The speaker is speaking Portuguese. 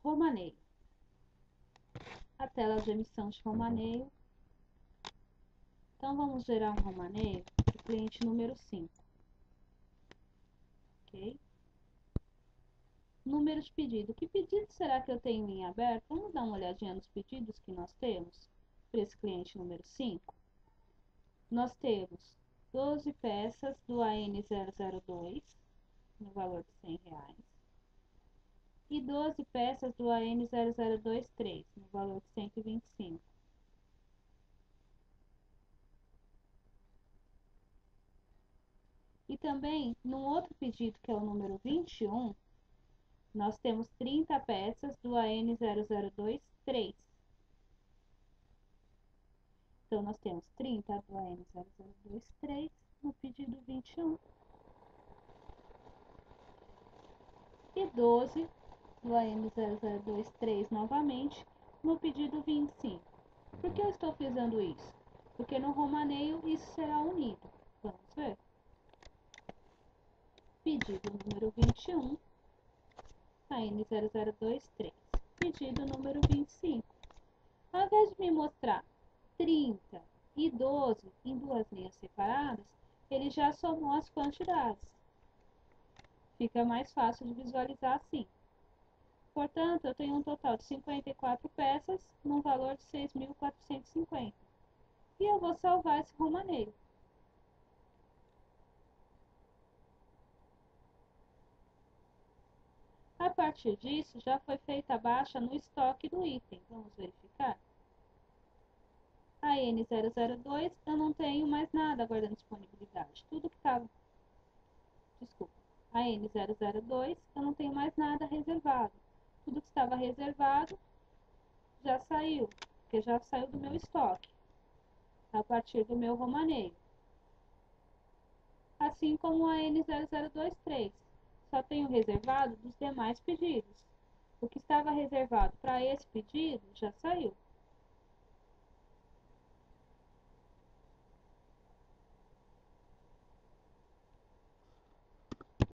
romaneio. A tela de emissão de romaneio. Então, vamos gerar um romaneio para o cliente número 5. Ok? Número de pedido. Que pedido será que eu tenho em aberto? Vamos dar uma olhadinha nos pedidos que nós temos para esse cliente número 5. Nós temos 12 peças do AN002, no valor de R$100. E 12 peças do AN0023, no valor de 125. E também, num outro pedido, que é o número 21, nós temos 30 peças do AN0023. Então, nós temos 30 do AN0023 no pedido 21. E 12 do AN0023 novamente no pedido 25. Por que eu estou fazendo isso? Porque no romaneio isso será unido. Vamos ver? Pedido número 21, AN0023. Pedido número 25. Ao invés de me mostrar 30 e 12 em duas linhas separadas, ele já somou as quantidades. Fica mais fácil de visualizar assim. Portanto, eu tenho um total de 54 peças, num valor de 6.450. E eu vou salvar esse romaneio. A partir disso, já foi feita a baixa no estoque do item. Vamos verificar? A N002, eu não tenho mais nada aguardando disponibilidade. Tudo que estava... Desculpa. A N002, eu não tenho mais nada reservado. Tudo que estava reservado já saiu, porque já saiu do meu estoque, a partir do meu romaneio. Assim como a N0023, só tenho reservado dos demais pedidos. O que estava reservado para esse pedido já saiu.